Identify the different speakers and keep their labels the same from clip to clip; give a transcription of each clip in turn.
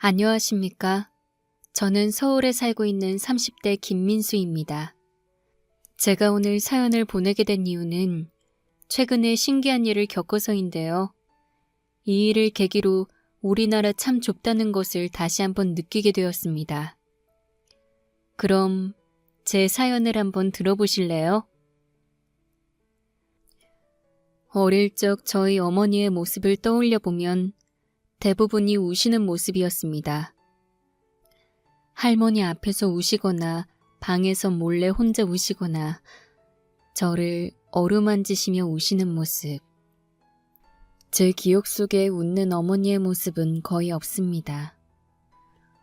Speaker 1: 안녕하십니까? 저는 서울에 살고 있는 30대 김민수입니다. 제가 오늘 사연을 보내게 된 이유는 최근에 신기한 일을 겪어서인데요. 이 일을 계기로 우리나라 참 좁다는 것을 다시 한번 느끼게 되었습니다. 그럼 제 사연을 한번 들어보실래요? 어릴 적 저희 어머니의 모습을 떠올려 보면 대부분이 우시는 모습이었습니다. 할머니 앞에서 우시거나 방에서 몰래 혼자 우시거나 저를 어루만지시며 우시는 모습. 제 기억 속에 웃는 어머니의 모습은 거의 없습니다.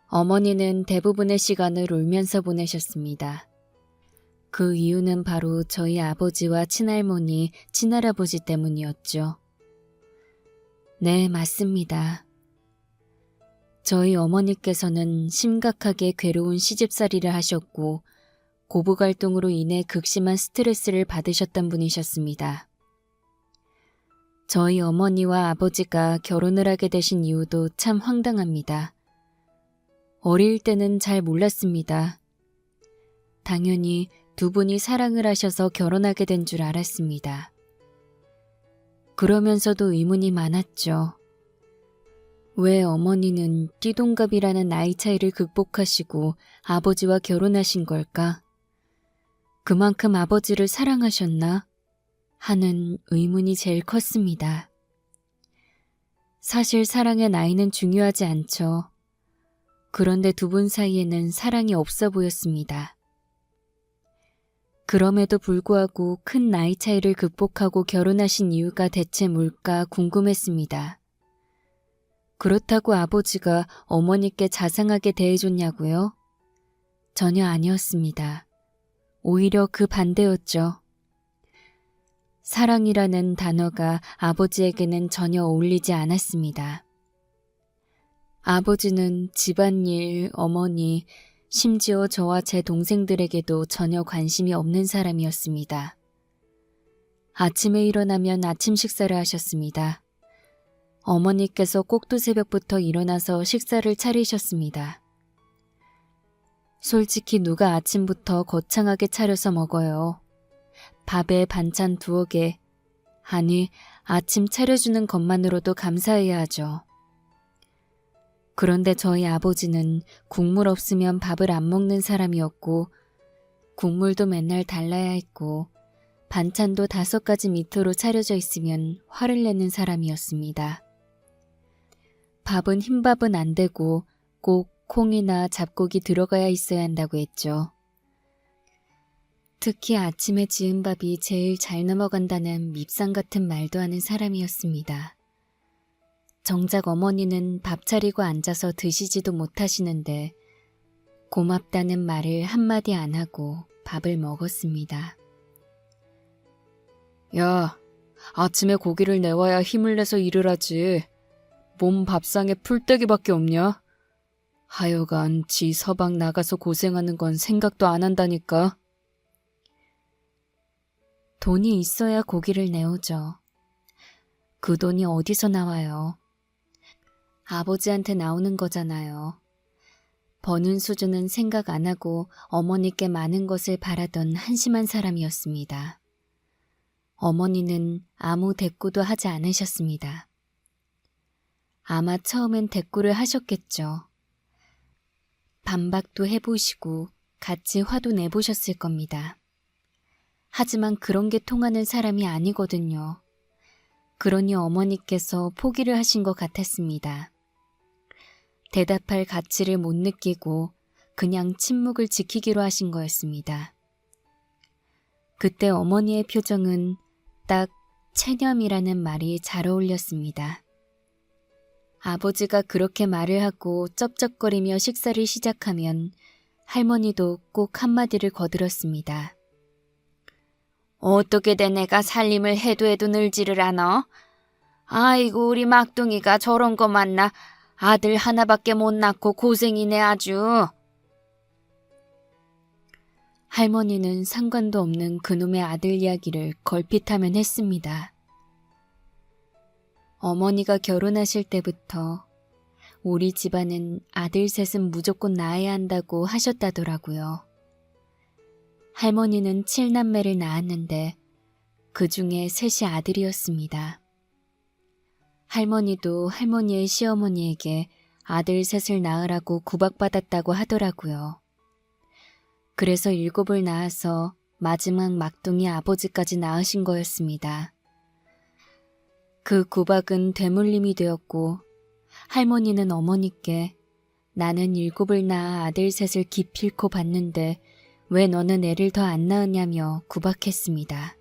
Speaker 1: 어머니는 대부분의 시간을 울면서 보내셨습니다. 그 이유는 바로 저희 아버지와 친할머니, 친할아버지 때문이었죠. 네, 맞습니다. 저희 어머니께서는 심각하게 괴로운 시집살이를 하셨고 고부갈등으로 인해 극심한 스트레스를 받으셨던 분이셨습니다. 저희 어머니와 아버지가 결혼을 하게 되신 이유도 참 황당합니다. 어릴 때는 잘 몰랐습니다. 당연히 두 분이 사랑을 하셔서 결혼하게 된 줄 알았습니다. 그러면서도 의문이 많았죠. 왜 어머니는 띠동갑이라는 나이 차이를 극복하시고 아버지와 결혼하신 걸까? 그만큼 아버지를 사랑하셨나? 하는 의문이 제일 컸습니다. 사실 사랑의 나이는 중요하지 않죠. 그런데 두 분 사이에는 사랑이 없어 보였습니다. 그럼에도 불구하고 큰 나이 차이를 극복하고 결혼하신 이유가 대체 뭘까 궁금했습니다. 그렇다고 아버지가 어머니께 자상하게 대해줬냐고요? 전혀 아니었습니다. 오히려 그 반대였죠. 사랑이라는 단어가 아버지에게는 전혀 어울리지 않았습니다. 아버지는 집안일, 어머니, 심지어 저와 제 동생들에게도 전혀 관심이 없는 사람이었습니다. 아침에 일어나면 아침 식사를 하셨습니다. 어머니께서 꼭두새벽부터 일어나서 식사를 차리셨습니다. 솔직히 누가 아침부터 거창하게 차려서 먹어요. 밥에 반찬 2개, 아니 아침 차려주는 것만으로도 감사해야 하죠. 그런데 저희 아버지는 국물 없으면 밥을 안 먹는 사람이었고 국물도 맨날 달라야 했고 반찬도 5가지 밑으로 차려져 있으면 화를 내는 사람이었습니다. 밥은 흰밥은 안 되고 꼭 콩이나 잡곡이 들어가야 있어야 한다고 했죠. 특히 아침에 지은 밥이 제일 잘 넘어간다는 밉상 같은 말도 하는 사람이었습니다. 정작 어머니는 밥 차리고 앉아서 드시지도 못하시는데 고맙다는 말을 한마디 안 하고 밥을 먹었습니다. 야, 아침에 고기를 내와야 힘을 내서 일을 하지. 몸 밥상에 풀떼기밖에 없냐? 하여간 지 서방 나가서 고생하는 건 생각도 안 한다니까. 돈이 있어야 고기를 내오죠. 그 돈이 어디서 나와요? 아버지한테 나오는 거잖아요. 버는 수준은 생각 안 하고 어머니께 많은 것을 바라던 한심한 사람이었습니다. 어머니는 아무 대꾸도 하지 않으셨습니다. 아마 처음엔 대꾸를 하셨겠죠. 반박도 해보시고 같이 화도 내보셨을 겁니다. 하지만 그런 게 통하는 사람이 아니거든요. 그러니 어머니께서 포기를 하신 것 같았습니다. 대답할 가치를 못 느끼고 그냥 침묵을 지키기로 하신 거였습니다. 그때 어머니의 표정은 딱 체념이라는 말이 잘 어울렸습니다. 아버지가 그렇게 말을 하고 쩝쩝거리며 식사를 시작하면 할머니도 꼭 한마디를 거들었습니다. 어떻게 된 애가 살림을 해도 늘지를 않아? 아이고 우리 막둥이가 저런 거 만나 아들 하나밖에 못 낳고 고생이네 아주. 할머니는 상관도 없는 그놈의 아들 이야기를 걸핏하면 했습니다. 어머니가 결혼하실 때부터 우리 집안은 아들 셋은 무조건 낳아야 한다고 하셨다더라고요. 할머니는 7남매를 낳았는데 그 중에 셋이 아들이었습니다. 할머니도 할머니의 시어머니에게 아들 셋을 낳으라고 구박받았다고 하더라고요. 그래서 7을 낳아서 마지막 막둥이 아버지까지 낳으신 거였습니다. 그 구박은 되물림이 되었고 할머니는 어머니께 나는 7을 낳아 아들 셋을 기필코 봤는데 왜 너는 애를 더 안 낳으냐며 구박했습니다.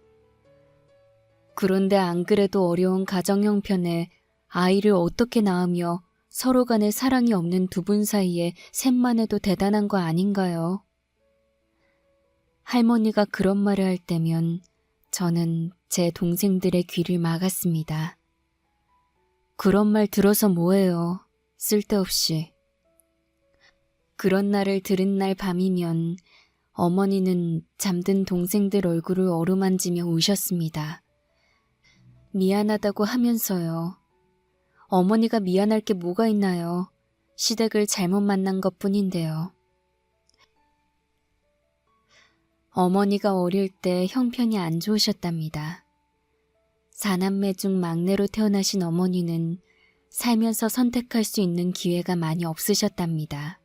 Speaker 1: 그런데 안 그래도 어려운 가정 형편에 아이를 어떻게 낳으며 서로 간에 사랑이 없는 두 분 사이에 셋만 해도 대단한 거 아닌가요? 할머니가 그런 말을 할 때면 저는 제 동생들의 귀를 막았습니다. 그런 말 들어서 뭐해요. 쓸데없이. 그런 날을 들은 날 밤이면 어머니는 잠든 동생들 얼굴을 어루만지며 우셨습니다. 미안하다고 하면서요. 어머니가 미안할 게 뭐가 있나요? 시댁을 잘못 만난 것뿐인데요. 어머니가 어릴 때 형편이 안 좋으셨답니다. 4남매 중 막내로 태어나신 어머니는 살면서 선택할 수 있는 기회가 많이 없으셨답니다.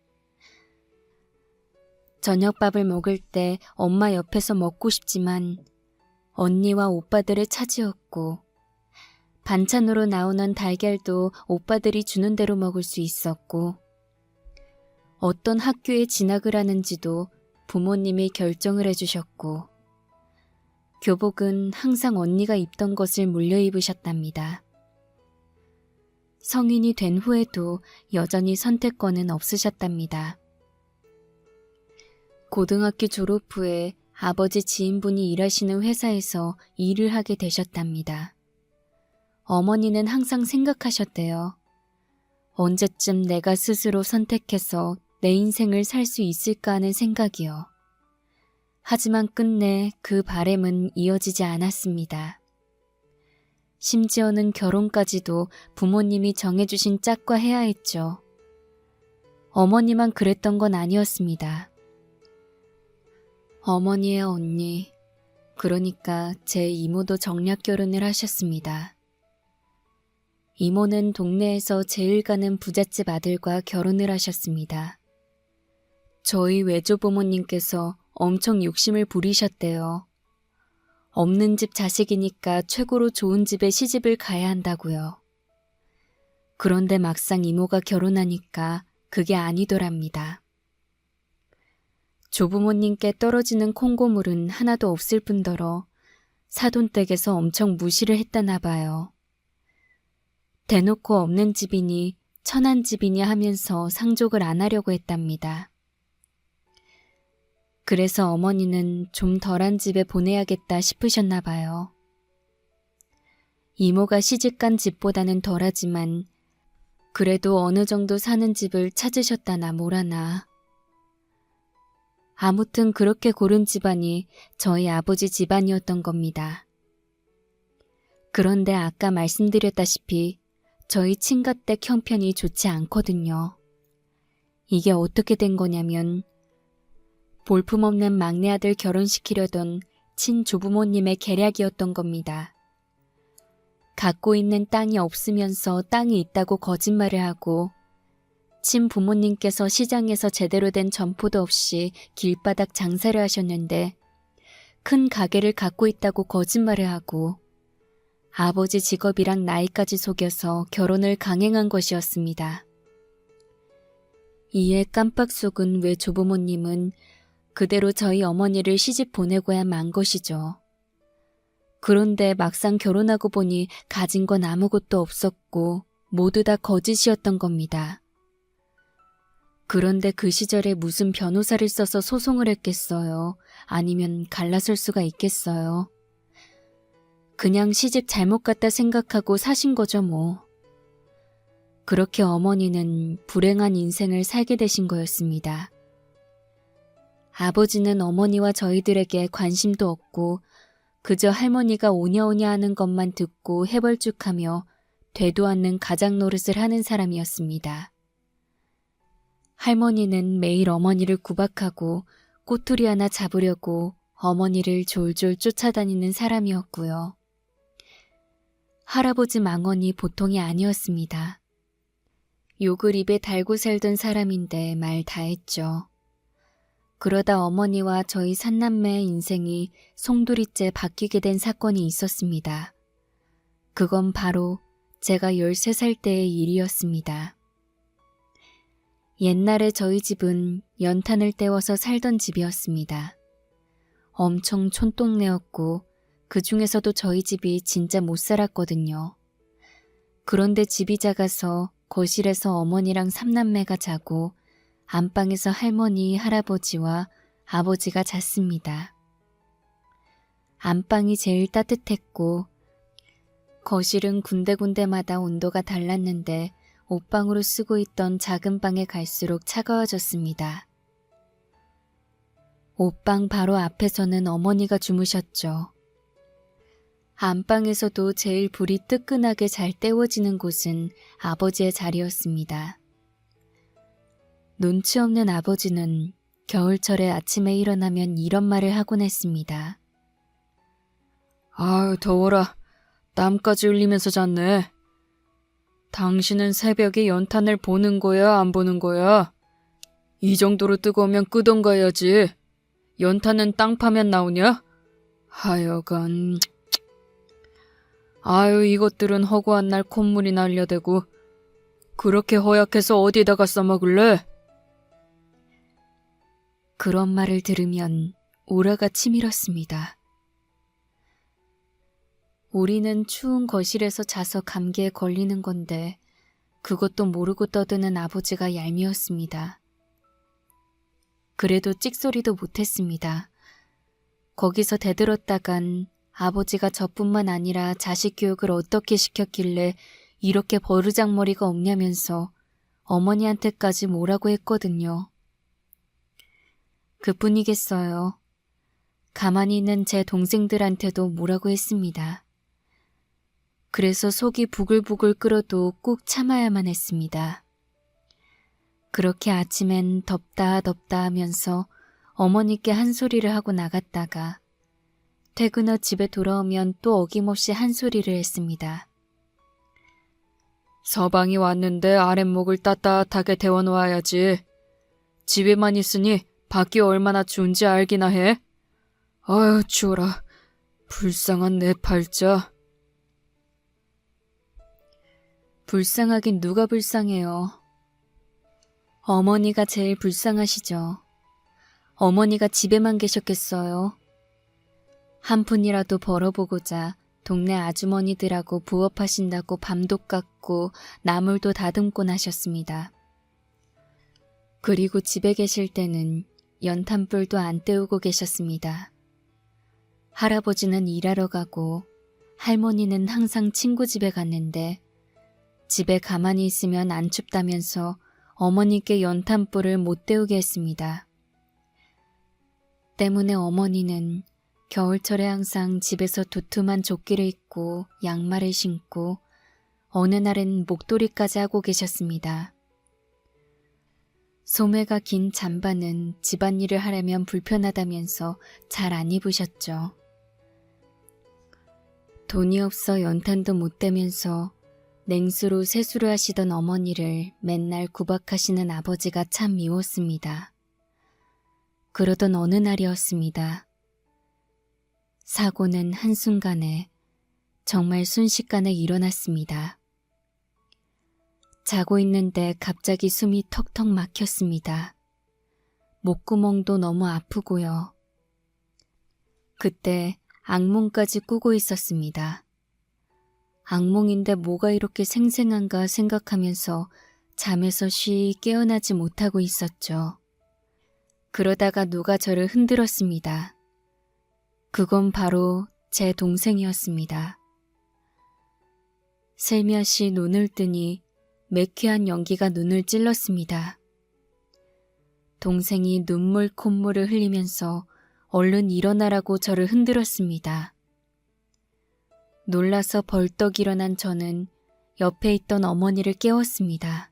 Speaker 1: 저녁밥을 먹을 때 엄마 옆에서 먹고 싶지만 언니와 오빠들의 차지였고 반찬으로 나오는 달걀도 오빠들이 주는 대로 먹을 수 있었고 어떤 학교에 진학을 하는지도 부모님이 결정을 해주셨고 교복은 항상 언니가 입던 것을 물려 입으셨답니다. 성인이 된 후에도 여전히 선택권은 없으셨답니다. 고등학교 졸업 후에 아버지 지인분이 일하시는 회사에서 일을 하게 되셨답니다. 어머니는 항상 생각하셨대요. 언제쯤 내가 스스로 선택해서 내 인생을 살 수 있을까 하는 생각이요. 하지만 끝내 그 바램은 이어지지 않았습니다. 심지어는 결혼까지도 부모님이 정해주신 짝과 해야 했죠. 어머니만 그랬던 건 아니었습니다. 어머니의 언니, 그러니까 제 이모도 정략 결혼을 하셨습니다. 이모는 동네에서 제일 가는 부잣집 아들과 결혼을 하셨습니다. 저희 외조부모님께서 엄청 욕심을 부리셨대요. 없는 집 자식이니까 최고로 좋은 집에 시집을 가야 한다고요. 그런데 막상 이모가 결혼하니까 그게 아니더랍니다. 조부모님께 떨어지는 콩고물은 하나도 없을 뿐더러 사돈댁에서 엄청 무시를 했다나 봐요. 대놓고 없는 집이니 천한 집이니 하면서 상족을 안 하려고 했답니다. 그래서 어머니는 좀 덜한 집에 보내야겠다 싶으셨나 봐요. 이모가 시집간 집보다는 덜하지만 그래도 어느 정도 사는 집을 찾으셨다나 뭐라나. 아무튼 그렇게 고른 집안이 저희 아버지 집안이었던 겁니다. 그런데 아까 말씀드렸다시피 저희 친가댁 형편이 좋지 않거든요. 이게 어떻게 된 거냐면 볼품없는 막내 아들 결혼시키려던 친조부모님의 계략이었던 겁니다. 갖고 있는 땅이 없으면서 땅이 있다고 거짓말을 하고 친부모님께서 시장에서 제대로 된 점포도 없이 길바닥 장사를 하셨는데 큰 가게를 갖고 있다고 거짓말을 하고 아버지 직업이랑 나이까지 속여서 결혼을 강행한 것이었습니다. 이에 깜빡 속은 외조부모님은 그대로 저희 어머니를 시집 보내고야 만 것이죠. 그런데 막상 결혼하고 보니 가진 건 아무것도 없었고 모두 다 거짓이었던 겁니다. 그런데 그 시절에 무슨 변호사를 써서 소송을 했겠어요? 아니면 갈라설 수가 있겠어요? 그냥 시집 잘못 갔다 생각하고 사신 거죠 뭐. 그렇게 어머니는 불행한 인생을 살게 되신 거였습니다. 아버지는 어머니와 저희들에게 관심도 없고 그저 할머니가 오냐오냐 하는 것만 듣고 해벌쭉하며 되도 않는 가장 노릇을 하는 사람이었습니다. 할머니는 매일 어머니를 구박하고 꼬투리 하나 잡으려고 어머니를 졸졸 쫓아다니는 사람이었고요. 할아버지 망언이 보통이 아니었습니다. 욕을 입에 달고 살던 사람인데 말 다했죠. 그러다 어머니와 저희 삼남매의 인생이 송두리째 바뀌게 된 사건이 있었습니다. 그건 바로 제가 13살 때의 일이었습니다. 옛날에 저희 집은 연탄을 때워서 살던 집이었습니다. 엄청 촌동네였고 그 중에서도 저희 집이 진짜 못 살았거든요. 그런데 집이 작아서 거실에서 어머니랑 삼남매가 자고 안방에서 할머니, 할아버지와 아버지가 잤습니다. 안방이 제일 따뜻했고 거실은 군데군데마다 온도가 달랐는데 옷방으로 쓰고 있던 작은 방에 갈수록 차가워졌습니다. 옷방 바로 앞에서는 어머니가 주무셨죠. 안방에서도 제일 불이 뜨끈하게 잘 때워지는 곳은 아버지의 자리였습니다. 눈치 없는 아버지는 겨울철에 아침에 일어나면 이런 말을 하곤 했습니다.
Speaker 2: 아유, 더워라. 땀까지 흘리면서 잤네. 당신은 새벽에 연탄을 보는 거야, 안 보는 거야? 이 정도로 뜨거우면 끄던가 해야지. 연탄은 땅 파면 나오냐? 하여간... 아유, 이것들은 허구한 날 콧물이 날려대고 그렇게 허약해서 어디다가 써먹을래?
Speaker 1: 그런 말을 들으면 우라가 치밀었습니다. 우리는 추운 거실에서 자서 감기에 걸리는 건데 그것도 모르고 떠드는 아버지가 얄미웠습니다. 그래도 찍소리도 못했습니다. 거기서 대들었다간 아버지가 저뿐만 아니라 자식 교육을 어떻게 시켰길래 이렇게 버르장머리가 없냐면서 어머니한테까지 뭐라고 했거든요. 그뿐이겠어요. 가만히 있는 제 동생들한테도 뭐라고 했습니다. 그래서 속이 부글부글 끓어도 꾹 참아야만 했습니다. 그렇게 아침엔 덥다 하면서 어머니께 한 소리를 하고 나갔다가 퇴근 후 집에 돌아오면 또 어김없이 한 소리를 했습니다.
Speaker 2: 서방이 왔는데 아랫목을 따뜻하게 데워놓아야지. 집에만 있으니 밖이 얼마나 추운지 알기나 해. 아유, 추워라. 불쌍한 내 팔자.
Speaker 1: 불쌍하긴 누가 불쌍해요. 어머니가 제일 불쌍하시죠. 어머니가 집에만 계셨겠어요. 한 푼이라도 벌어보고자 동네 아주머니들하고 부업하신다고 밤도 깎고 나물도 다듬곤 하셨습니다. 그리고 집에 계실 때는 연탄불도 안 때우고 계셨습니다. 할아버지는 일하러 가고 할머니는 항상 친구 집에 갔는데 집에 가만히 있으면 안 춥다면서 어머니께 연탄불을 못 때우게 했습니다. 때문에 어머니는 겨울철에 항상 집에서 두툼한 조끼를 입고 양말을 신고 어느 날은 목도리까지 하고 계셨습니다. 소매가 긴 잠바는 집안일을 하려면 불편하다면서 잘 안 입으셨죠. 돈이 없어 연탄도 못 대면서 냉수로 세수를 하시던 어머니를 맨날 구박하시는 아버지가 참 미웠습니다. 그러던 어느 날이었습니다. 사고는 한순간에, 정말 순식간에 일어났습니다. 자고 있는데 갑자기 숨이 턱턱 막혔습니다. 목구멍도 너무 아프고요. 그때 악몽까지 꾸고 있었습니다. 악몽인데 뭐가 이렇게 생생한가 생각하면서 잠에서 쉬 깨어나지 못하고 있었죠. 그러다가 누가 저를 흔들었습니다. 그건 바로 제 동생이었습니다. 슬며시 눈을 뜨니 매캐한 연기가 눈을 찔렀습니다. 동생이 눈물 콧물을 흘리면서 얼른 일어나라고 저를 흔들었습니다. 놀라서 벌떡 일어난 저는 옆에 있던 어머니를 깨웠습니다.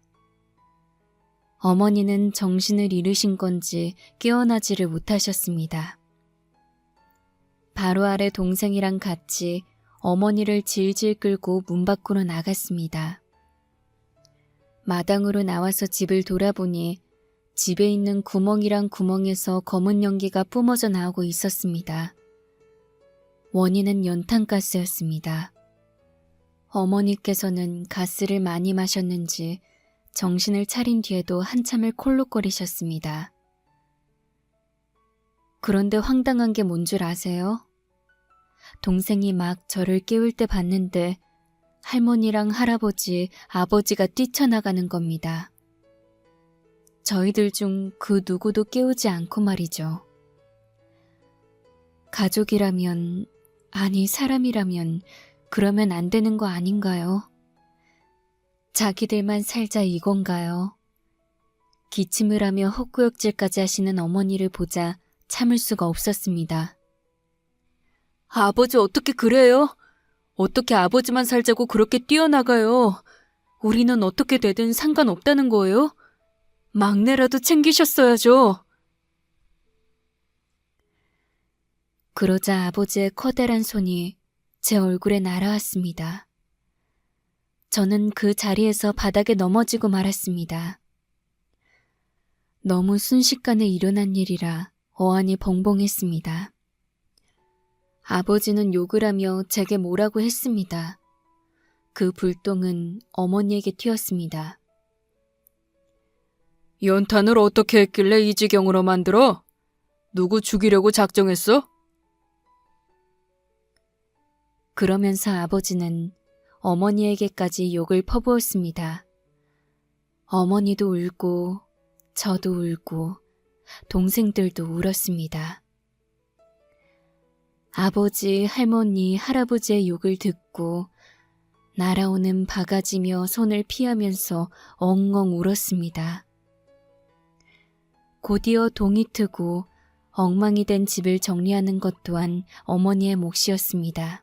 Speaker 1: 어머니는 정신을 잃으신 건지 깨어나지를 못하셨습니다. 바로 아래 동생이랑 같이 어머니를 질질 끌고 문 밖으로 나갔습니다. 마당으로 나와서 집을 돌아보니 집에 있는 구멍이랑 구멍에서 검은 연기가 뿜어져 나오고 있었습니다. 원인은 연탄가스였습니다. 어머니께서는 가스를 많이 마셨는지 정신을 차린 뒤에도 한참을 콜록거리셨습니다. 그런데 황당한 게 뭔 줄 아세요? 동생이 막 저를 깨울 때 봤는데 할머니랑 할아버지, 아버지가 뛰쳐나가는 겁니다. 저희들 중 그 누구도 깨우지 않고 말이죠. 가족이라면, 아니 사람이라면 그러면 안 되는 거 아닌가요? 자기들만 살자 이건가요? 기침을 하며 헛구역질까지 하시는 어머니를 보자 참을 수가 없었습니다.
Speaker 2: 아버지 어떻게 그래요? 어떻게 아버지만 살자고 그렇게 뛰어나가요? 우리는 어떻게 되든 상관없다는 거예요? 막내라도 챙기셨어야죠.
Speaker 1: 그러자 아버지의 커다란 손이 제 얼굴에 날아왔습니다. 저는 그 자리에서 바닥에 넘어지고 말았습니다. 너무 순식간에 일어난 일이라 어안이 벙벙했습니다. 아버지는 욕을 하며 제게 뭐라고 했습니다. 그 불똥은 어머니에게 튀었습니다.
Speaker 2: 연탄을 어떻게 했길래 이 지경으로 만들어? 누구 죽이려고 작정했어?
Speaker 1: 그러면서 아버지는 어머니에게까지 욕을 퍼부었습니다. 어머니도 울고 저도 울고 동생들도 울었습니다. 아버지, 할머니, 할아버지의 욕을 듣고 날아오는 바가지며 손을 피하면서 엉엉 울었습니다. 곧이어 동이 트고 엉망이 된 집을 정리하는 것 또한 어머니의 몫이었습니다.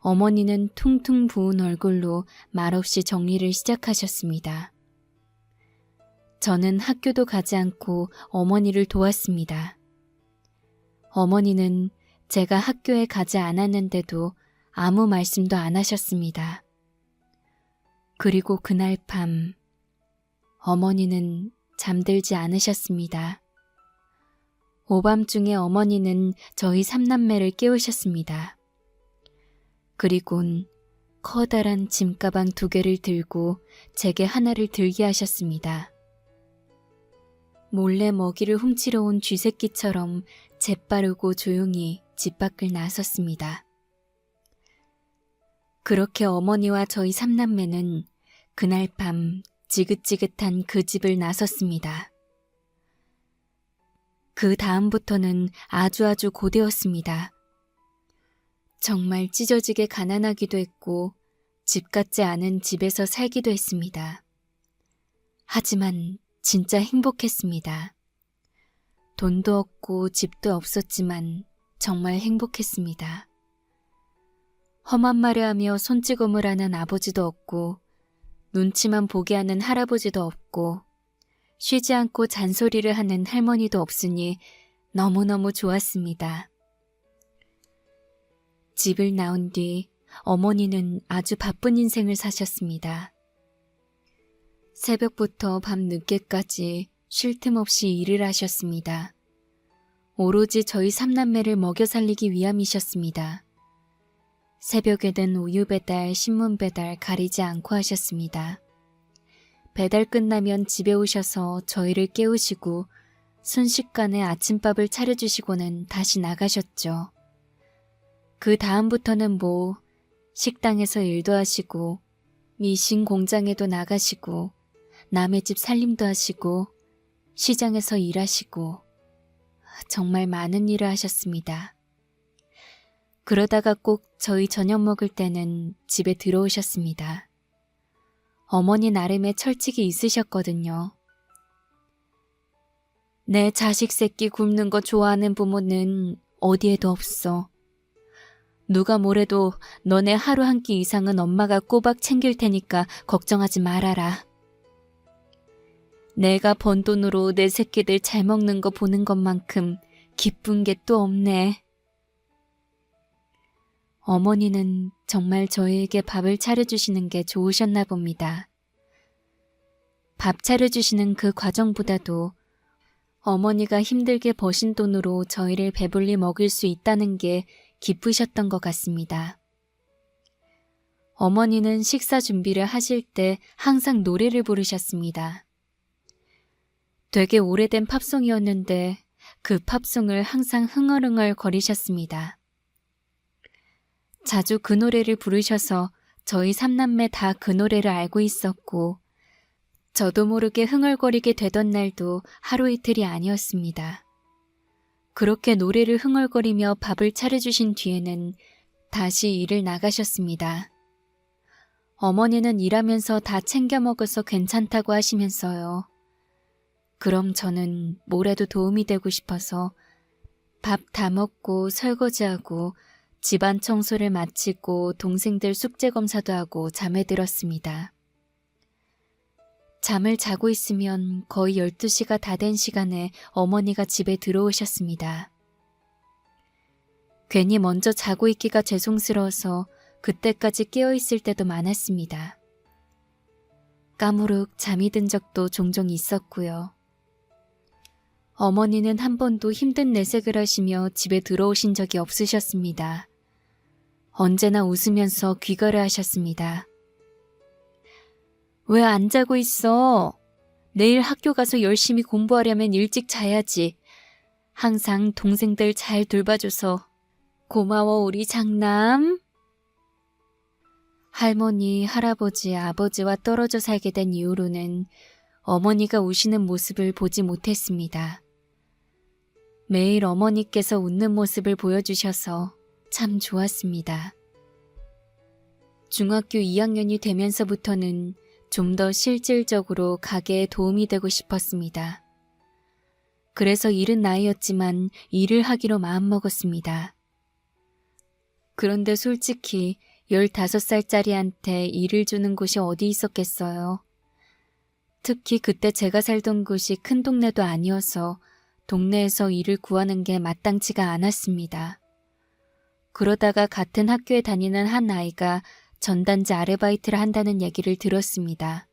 Speaker 1: 어머니는 퉁퉁 부은 얼굴로 말없이 정리를 시작하셨습니다. 저는 학교도 가지 않고 어머니를 도왔습니다. 어머니는 제가 학교에 가지 않았는데도 아무 말씀도 안 하셨습니다. 그리고 그날 밤 어머니는 잠들지 않으셨습니다. 오밤중에 어머니는 저희 삼남매를 깨우셨습니다. 그리곤 커다란 짐가방 2개를 들고 제게 하나를 들게 하셨습니다. 몰래 먹이를 훔치러 온 쥐새끼처럼 재빠르고 조용히 집 밖을 나섰습니다. 그렇게 어머니와 저희 삼남매는 그날 밤 지긋지긋한 그 집을 나섰습니다. 그 다음부터는 아주 고되었습니다. 정말 찢어지게 가난하기도 했고 집 같지 않은 집에서 살기도 했습니다. 하지만 진짜 행복했습니다. 돈도 없고 집도 없었지만 정말 행복했습니다. 험한 말을 하며 손찌검을 하는 아버지도 없고 눈치만 보게 하는 할아버지도 없고 쉬지 않고 잔소리를 하는 할머니도 없으니 너무너무 좋았습니다. 집을 나온 뒤 어머니는 아주 바쁜 인생을 사셨습니다. 새벽부터 밤 늦게까지 쉴 틈 없이 일을 하셨습니다. 오로지 저희 삼남매를 먹여 살리기 위함이셨습니다. 새벽에는 우유 배달, 신문 배달 가리지 않고 하셨습니다. 배달 끝나면 집에 오셔서 저희를 깨우시고 순식간에 아침밥을 차려주시고는 다시 나가셨죠. 그 다음부터는 식당에서 일도 하시고 미신 공장에도 나가시고 남의 집 살림도 하시고 시장에서 일하시고 정말 많은 일을 하셨습니다. 그러다가 꼭 저희 저녁 먹을 때는 집에 들어오셨습니다. 어머니 나름의 철칙이 있으셨거든요. 내 자식 새끼 굶는 거 좋아하는 부모는 어디에도 없어. 누가 뭐래도 너네 하루 한 끼 이상은 엄마가 꼬박 챙길 테니까 걱정하지 말아라. 내가 번 돈으로 내 새끼들 잘 먹는 거 보는 것만큼 기쁜 게 또 없네. 어머니는 정말 저희에게 밥을 차려주시는 게 좋으셨나 봅니다. 밥 차려주시는 그 과정보다도 어머니가 힘들게 버신 돈으로 저희를 배불리 먹일 수 있다는 게 기쁘셨던 것 같습니다. 어머니는 식사 준비를 하실 때 항상 노래를 부르셨습니다. 되게 오래된 팝송이었는데 그 팝송을 항상 흥얼흥얼 거리셨습니다. 자주 그 노래를 부르셔서 저희 삼남매 다 그 노래를 알고 있었고 저도 모르게 흥얼거리게 되던 날도 하루 이틀이 아니었습니다. 그렇게 노래를 흥얼거리며 밥을 차려주신 뒤에는 다시 일을 나가셨습니다. 어머니는 일하면서 다 챙겨 먹어서 괜찮다고 하시면서요. 그럼 저는 뭐라도 도움이 되고 싶어서 밥 다 먹고 설거지하고 집안 청소를 마치고 동생들 숙제 검사도 하고 잠에 들었습니다. 잠을 자고 있으면 거의 12시가 다 된 시간에 어머니가 집에 들어오셨습니다. 괜히 먼저 자고 있기가 죄송스러워서 그때까지 깨어있을 때도 많았습니다. 까무룩 잠이 든 적도 종종 있었고요. 어머니는 한 번도 힘든 내색을 하시며 집에 들어오신 적이 없으셨습니다. 언제나 웃으면서 귀가를 하셨습니다. 왜 안 자고 있어? 내일 학교 가서 열심히 공부하려면 일찍 자야지. 항상 동생들 잘 돌봐줘서 고마워 우리 장남. 할머니, 할아버지, 아버지와 떨어져 살게 된 이후로는 어머니가 우시는 모습을 보지 못했습니다. 매일 어머니께서 웃는 모습을 보여주셔서 참 좋았습니다. 중학교 2학년이 되면서부터는 좀 더 실질적으로 가게에 도움이 되고 싶었습니다. 그래서 이른 나이였지만 일을 하기로 마음먹었습니다. 그런데 솔직히 15살짜리한테 일을 주는 곳이 어디 있었겠어요. 특히 그때 제가 살던 곳이 큰 동네도 아니어서 동네에서 일을 구하는 게 마땅치가 않았습니다. 그러다가 같은 학교에 다니는 한 아이가 전단지 아르바이트를 한다는 얘기를 들었습니다.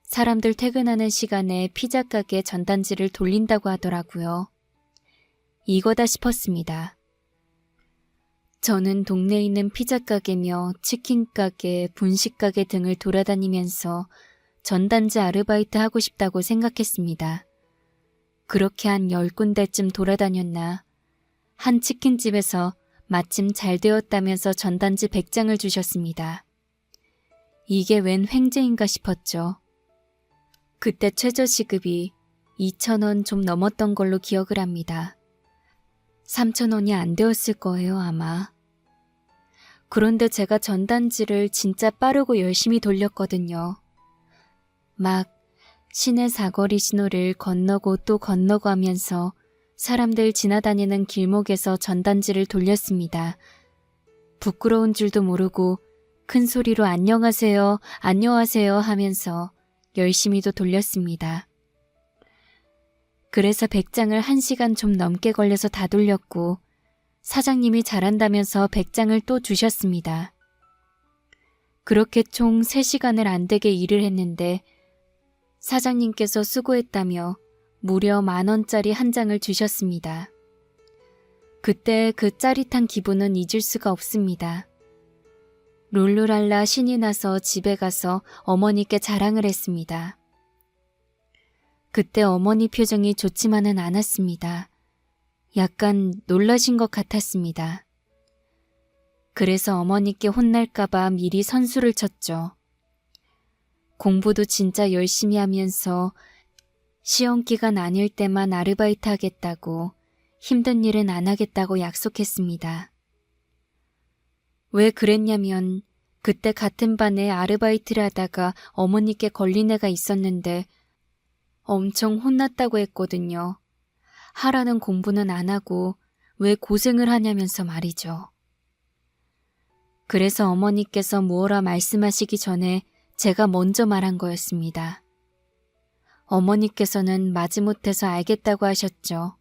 Speaker 1: 사람들 퇴근하는 시간에 피자 가게에 전단지를 돌린다고 하더라고요. 이거다 싶었습니다. 저는 동네에 있는 피자 가게며 치킨 가게, 분식 가게 등을 돌아다니면서 전단지 아르바이트 하고 싶다고 생각했습니다. 그렇게 한 10군데쯤 돌아다녔나 한 치킨집에서 마침 잘 되었다면서 전단지 100장을 주셨습니다. 이게 웬 횡재인가 싶었죠. 그때 최저시급이 2,000원 좀 넘었던 걸로 기억을 합니다. 3,000원이 안 되었을 거예요, 아마. 그런데 제가 전단지를 진짜 빠르고 열심히 돌렸거든요. 막 시내 사거리 신호를 건너고 또 건너고 하면서 사람들 지나다니는 길목에서 전단지를 돌렸습니다. 부끄러운 줄도 모르고 큰 소리로 안녕하세요, 안녕하세요 하면서 열심히도 돌렸습니다. 그래서 100장을 1시간 좀 넘게 걸려서 다 돌렸고 사장님이 잘한다면서 100장을 또 주셨습니다. 그렇게 총 3시간을 안 되게 일을 했는데 사장님께서 수고했다며 무려 10,000원짜리 한 장을 주셨습니다. 그때 그 짜릿한 기분은 잊을 수가 없습니다. 룰루랄라 신이 나서 집에 가서 어머니께 자랑을 했습니다. 그때 어머니 표정이 좋지만은 않았습니다. 약간 놀라신 것 같았습니다. 그래서 어머니께 혼날까봐 미리 선수를 쳤죠. 공부도 진짜 열심히 하면서 시험 기간 아닐 때만 아르바이트 하겠다고 힘든 일은 안 하겠다고 약속했습니다. 왜 그랬냐면 그때 같은 반에 아르바이트를 하다가 어머니께 걸린 애가 있었는데 엄청 혼났다고 했거든요. 하라는 공부는 안 하고 왜 고생을 하냐면서 말이죠. 그래서 어머니께서 무엇라 말씀하시기 전에 제가 먼저 말한 거였습니다. 어머니께서는 마지못해서 알겠다고 하셨죠.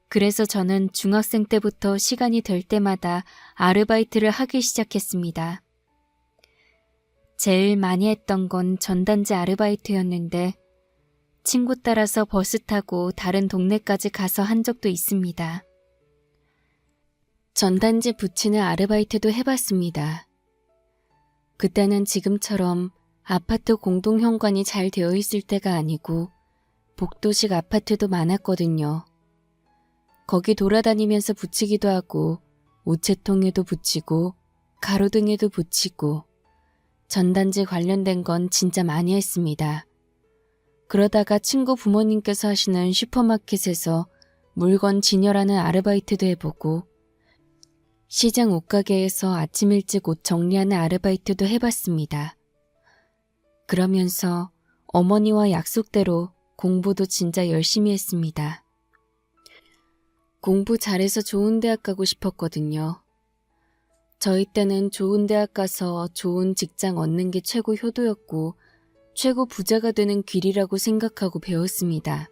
Speaker 1: 그래서 저는 중학생 때부터 시간이 될 때마다 아르바이트를 하기 시작했습니다. 제일 많이 했던 건 전단지 아르바이트였는데 친구 따라서 버스 타고 다른 동네까지 가서 한 적도 있습니다. 전단지 붙이는 아르바이트도 해봤습니다. 그때는 지금처럼 아파트 공동현관이 잘 되어 있을 때가 아니고 복도식 아파트도 많았거든요. 거기 돌아다니면서 붙이기도 하고 우체통에도 붙이고 가로등에도 붙이고 전단지 관련된 건 진짜 많이 했습니다. 그러다가 친구 부모님께서 하시는 슈퍼마켓에서 물건 진열하는 아르바이트도 해보고 시장 옷가게에서 아침 일찍 옷 정리하는 아르바이트도 해봤습니다. 그러면서 어머니와 약속대로 공부도 진짜 열심히 했습니다. 공부 잘해서 좋은 대학 가고 싶었거든요. 저희 때는 좋은 대학 가서 좋은 직장 얻는 게 최고 효도였고 최고 부자가 되는 길이라고 생각하고 배웠습니다.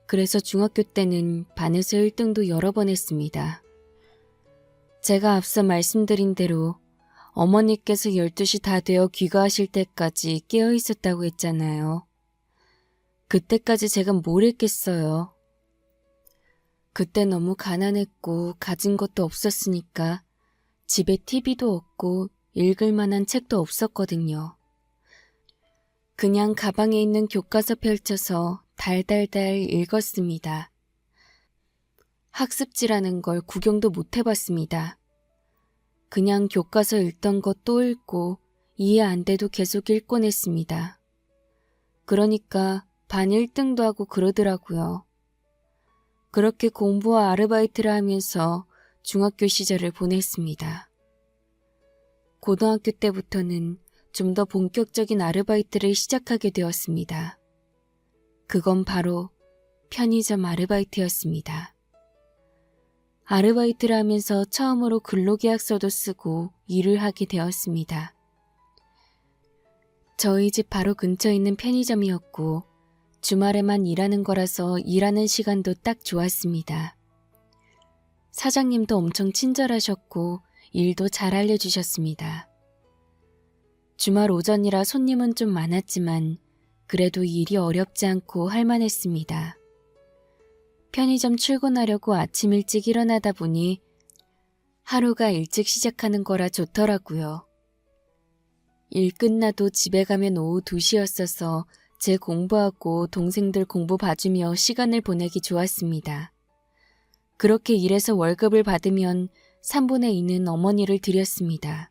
Speaker 1: 그래서 중학교 때는 반에서 1등도 여러 번 했습니다. 제가 앞서 말씀드린 대로 어머니께서 12시 다 되어 귀가하실 때까지 깨어 있었다고 했잖아요. 그때까지 제가 뭘 했겠어요. 그때 너무 가난했고 가진 것도 없었으니까 집에 TV도 없고 읽을 만한 책도 없었거든요. 그냥 가방에 있는 교과서 펼쳐서 달달달 읽었습니다. 학습지라는 걸 구경도 못 해봤습니다. 그냥 교과서 읽던 거 또 읽고 이해 안 돼도 계속 읽곤 했습니다. 그러니까 반 1등도 하고 그러더라고요. 그렇게 공부와 아르바이트를 하면서 중학교 시절을 보냈습니다. 고등학교 때부터는 좀 더 본격적인 아르바이트를 시작하게 되었습니다. 그건 바로 편의점 아르바이트였습니다. 아르바이트를 하면서 처음으로 근로계약서도 쓰고 일을 하게 되었습니다. 저희 집 바로 근처에 있는 편의점이었고 주말에만 일하는 거라서 일하는 시간도 딱 좋았습니다. 사장님도 엄청 친절하셨고 일도 잘 알려주셨습니다. 주말 오전이라 손님은 좀 많았지만 그래도 일이 어렵지 않고 할만했습니다. 편의점 출근하려고 아침 일찍 일어나다 보니 하루가 일찍 시작하는 거라 좋더라고요. 일 끝나도 집에 가면 오후 2시였어서 제 공부하고 동생들 공부 봐주며 시간을 보내기 좋았습니다. 그렇게 일해서 월급을 받으면 3분의 2는 어머니를 드렸습니다.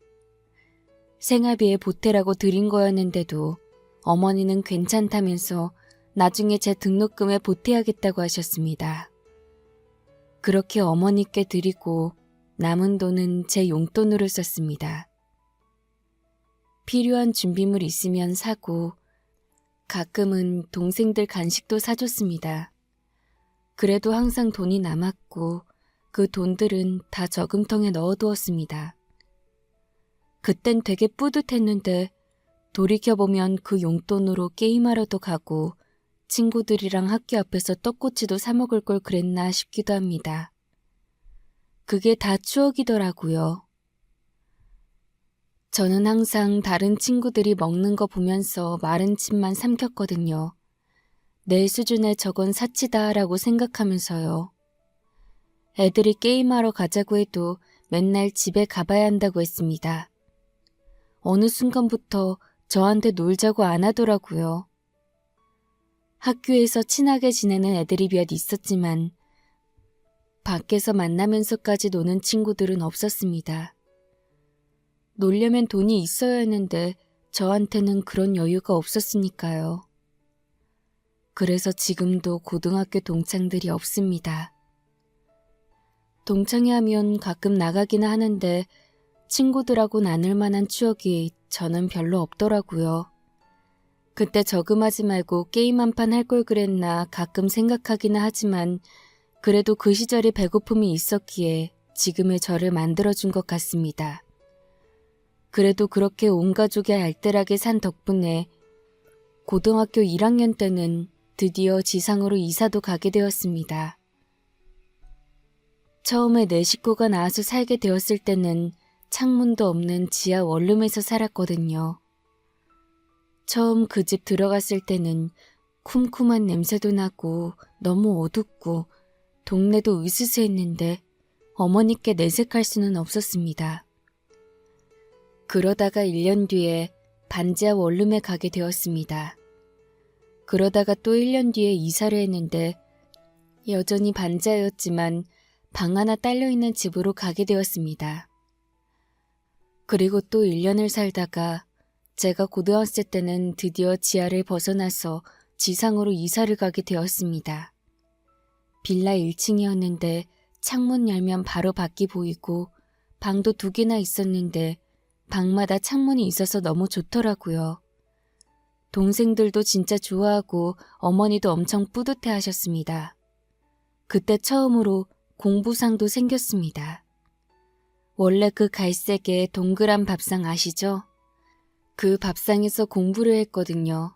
Speaker 1: 생활비에 보태라고 드린 거였는데도 어머니는 괜찮다면서 나중에 제 등록금에 보태야겠다고 하셨습니다. 그렇게 어머니께 드리고 남은 돈은 제 용돈으로 썼습니다. 필요한 준비물 있으면 사고 가끔은 동생들 간식도 사줬습니다. 그래도 항상 돈이 남았고 그 돈들은 다 저금통에 넣어두었습니다. 그땐 되게 뿌듯했는데 돌이켜보면 그 용돈으로 게임하러도 가고 친구들이랑 학교 앞에서 떡꼬치도 사 먹을 걸 그랬나 싶기도 합니다. 그게 다 추억이더라고요. 저는 항상 다른 친구들이 먹는 거 보면서 마른 침만 삼켰거든요. 내 수준에 저건 사치다 라고 생각하면서요. 애들이 게임하러 가자고 해도 맨날 집에 가봐야 한다고 했습니다. 어느 순간부터 저한테 놀자고 안 하더라고요. 학교에서 친하게 지내는 애들이 몇 있었지만 밖에서 만나면서까지 노는 친구들은 없었습니다. 놀려면 돈이 있어야 했는데 저한테는 그런 여유가 없었으니까요. 그래서 지금도 고등학교 동창들이 없습니다. 동창회 하면 가끔 나가기는 하는데 친구들하고 나눌 만한 추억이 저는 별로 없더라고요. 그때 저금하지 말고 게임 한 판 할 걸 그랬나 가끔 생각하기는 하지만 그래도 그 시절에 배고픔이 있었기에 지금의 저를 만들어준 것 같습니다. 그래도 그렇게 온 가족이 알뜰하게 산 덕분에 고등학교 1학년 때는 드디어 지상으로 이사도 가게 되었습니다. 처음에 내 식구가 나와서 살게 되었을 때는 창문도 없는 지하 원룸에서 살았거든요. 처음 그 집 들어갔을 때는 쿰쿰한 냄새도 나고 너무 어둡고 동네도 으스스했는데 어머니께 내색할 수는 없었습니다. 그러다가 1년 뒤에 반지하 원룸에 가게 되었습니다. 그러다가 또 1년 뒤에 이사를 했는데 여전히 반지하였지만 방 하나 딸려있는 집으로 가게 되었습니다. 그리고 또 1년을 살다가 제가 고등학생 때는 드디어 지하를 벗어나서 지상으로 이사를 가게 되었습니다. 빌라 1층이었는데 창문 열면 바로 밖이 보이고 방도 2개나 있었는데 방마다 창문이 있어서 너무 좋더라고요. 동생들도 진짜 좋아하고 어머니도 엄청 뿌듯해 하셨습니다. 그때 처음으로 공부상도 생겼습니다. 원래 그 갈색의 동그란 밥상 아시죠? 그 밥상에서 공부를 했거든요.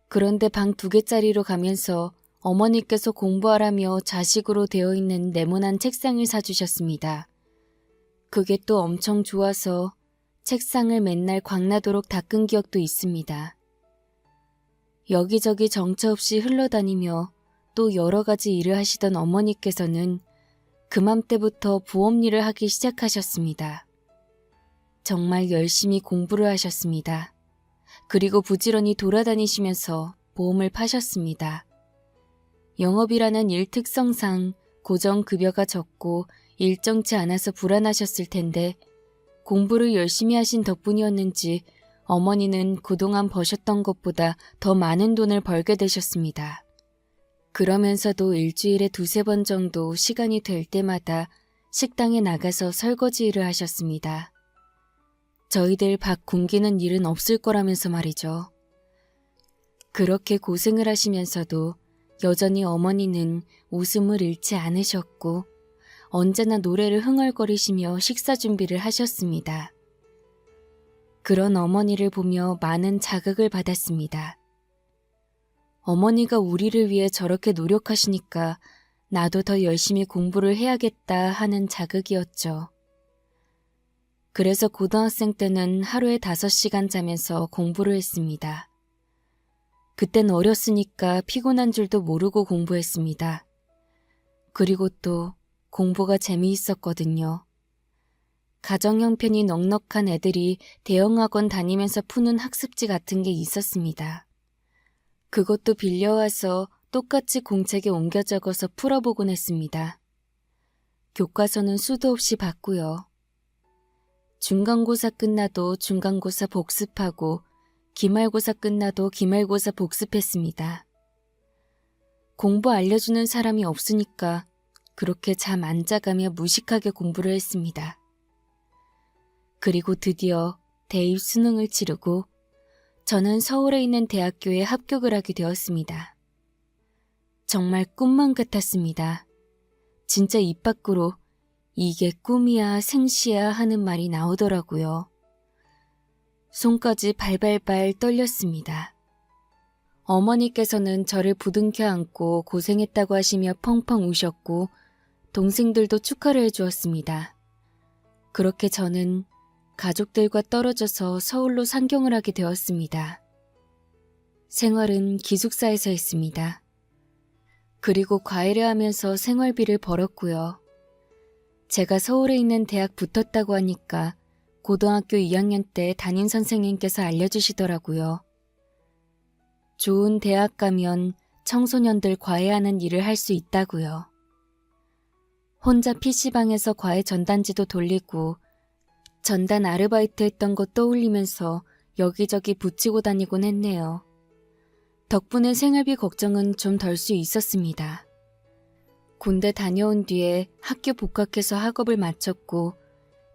Speaker 1: 그런데 방 2개짜리로 가면서 어머니께서 공부하라며 자식으로 되어 있는 네모난 책상을 사주셨습니다. 그게 또 엄청 좋아서 책상을 맨날 광나도록 닦은 기억도 있습니다. 여기저기 정처 없이 흘러다니며 또 여러 가지 일을 하시던 어머니께서는 그맘때부터 보험 일을 하기 시작하셨습니다. 정말 열심히 공부를 하셨습니다. 그리고 부지런히 돌아다니시면서 보험을 파셨습니다. 영업이라는 일 특성상 고정급여가 적고 일정치 않아서 불안하셨을 텐데 공부를 열심히 하신 덕분이었는지 어머니는 그동안 버셨던 것보다 더 많은 돈을 벌게 되셨습니다. 그러면서도 일주일에 2-3번 정도 시간이 될 때마다 식당에 나가서 설거지 일을 하셨습니다. 저희들 밥 굶기는 일은 없을 거라면서 말이죠. 그렇게 고생을 하시면서도 여전히 어머니는 웃음을 잃지 않으셨고 언제나 노래를 흥얼거리시며 식사 준비를 하셨습니다. 그런 어머니를 보며 많은 자극을 받았습니다. 어머니가 우리를 위해 저렇게 노력하시니까 나도 더 열심히 공부를 해야겠다 하는 자극이었죠. 그래서 고등학생 때는 하루에 5시간 자면서 공부를 했습니다. 그땐 어렸으니까 피곤한 줄도 모르고 공부했습니다. 그리고 또 공부가 재미있었거든요. 가정 형편이 넉넉한 애들이 대형학원 다니면서 푸는 학습지 같은 게 있었습니다. 그것도 빌려와서 똑같이 공책에 옮겨 적어서 풀어보곤 했습니다. 교과서는 수도 없이 봤고요. 중간고사 끝나도 중간고사 복습하고 기말고사 끝나도 기말고사 복습했습니다. 공부 알려주는 사람이 없으니까 그렇게 잠 안 자가며 무식하게 공부를 했습니다. 그리고 드디어 대입 수능을 치르고 저는 서울에 있는 대학교에 합격을 하게 되었습니다. 정말 꿈만 같았습니다. 진짜 입 밖으로 이게 꿈이야 생시야 하는 말이 나오더라고요. 손까지 발발발 떨렸습니다. 어머니께서는 저를 부둥켜 안고 고생했다고 하시며 펑펑 우셨고 동생들도 축하를 해주었습니다. 그렇게 저는 가족들과 떨어져서 서울로 상경을 하게 되었습니다. 생활은 기숙사에서 했습니다. 그리고 과외를 하면서 생활비를 벌었고요. 제가 서울에 있는 대학 붙었다고 하니까 고등학교 2학년 때 담임 선생님께서 알려주시더라고요. 좋은 대학 가면 청소년들 과외하는 일을 할 수 있다고요. 혼자 PC방에서 과외 전단지도 돌리고 전단 아르바이트 했던 거 떠올리면서 여기저기 붙이고 다니곤 했네요. 덕분에 생활비 걱정은 좀 덜 수 있었습니다. 군대 다녀온 뒤에 학교 복학해서 학업을 마쳤고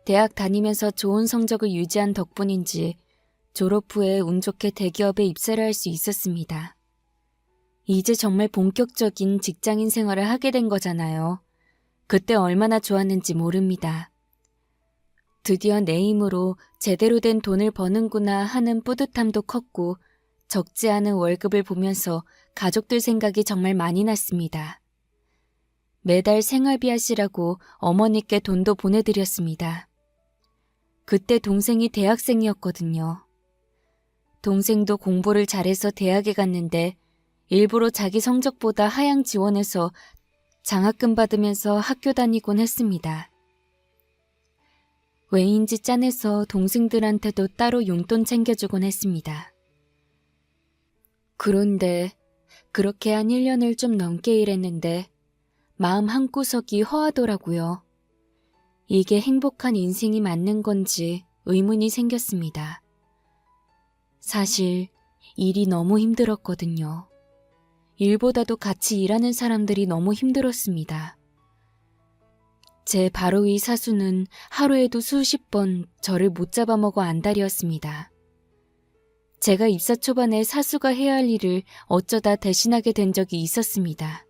Speaker 1: 대학 다니면서 좋은 성적을 유지한 덕분인지 졸업 후에 운 좋게 대기업에 입사를 할 수 있었습니다. 이제 정말 본격적인 직장인 생활을 하게 된 거잖아요. 그때 얼마나 좋았는지 모릅니다. 드디어 내 힘으로 제대로 된 돈을 버는구나 하는 뿌듯함도 컸고 적지 않은 월급을 보면서 가족들 생각이 정말 많이 났습니다. 매달 생활비 하시라고 어머니께 돈도 보내드렸습니다. 그때 동생이 대학생이었거든요. 동생도 공부를 잘해서 대학에 갔는데 일부러 자기 성적보다 하향 지원해서 장학금 받으면서 학교 다니곤 했습니다. 왜인지 짠해서 동생들한테도 따로 용돈 챙겨주곤 했습니다. 그런데 그렇게 한 1년을 좀 넘게 일했는데 마음 한구석이 허하더라고요. 이게 행복한 인생이 맞는 건지 의문이 생겼습니다. 사실 일이 너무 힘들었거든요. 일보다도 같이 일하는 사람들이 너무 힘들었습니다. 제 바로 위 사수는 하루에도 수십 번 저를 못 잡아먹어 안달이었습니다. 제가 입사 초반에 사수가 해야 할 일을 어쩌다 대신하게 된 적이 있었습니다.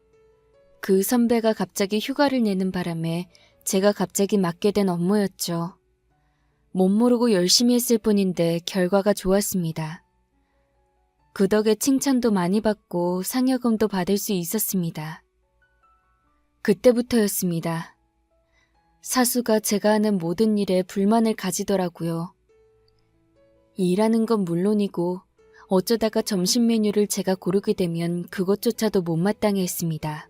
Speaker 1: 그 선배가 갑자기 휴가를 내는 바람에 제가 갑자기 맡게 된 업무였죠. 못 모르고 열심히 했을 뿐인데 결과가 좋았습니다. 그 덕에 칭찬도 많이 받고 상여금도 받을 수 있었습니다. 그때부터였습니다. 사수가 제가 하는 모든 일에 불만을 가지더라고요. 일하는 건 물론이고 어쩌다가 점심 메뉴를 제가 고르게 되면 그것조차도 못마땅해 했습니다.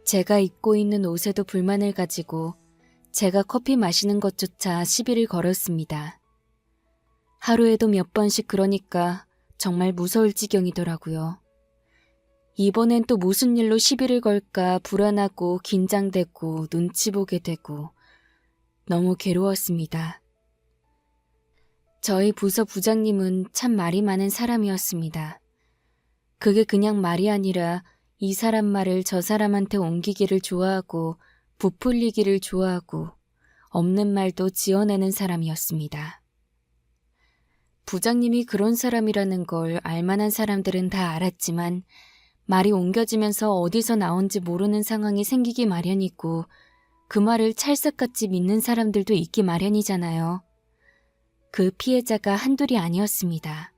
Speaker 1: 제가 입고 있는 옷에도 불만을 가지고 제가 커피 마시는 것조차 시비를 걸었습니다. 하루에도 몇 번씩 그러니까 정말 무서울 지경이더라고요. 이번엔 또 무슨 일로 시비를 걸까 불안하고 긴장되고 눈치 보게 되고 너무 괴로웠습니다. 저희 부서 부장님은 참 말이 많은 사람이었습니다. 그게 그냥 말이 아니라 이 사람 말을 저 사람한테 옮기기를 좋아하고 부풀리기를 좋아하고 없는 말도 지어내는 사람이었습니다. 부장님이 그런 사람이라는 걸 알만한 사람들은 다 알았지만 말이 옮겨지면서 어디서 나온지 모르는 상황이 생기기 마련이고 그 말을 찰싹같이 믿는 사람들도 있기 마련이잖아요. 그 피해자가 한둘이 아니었습니다.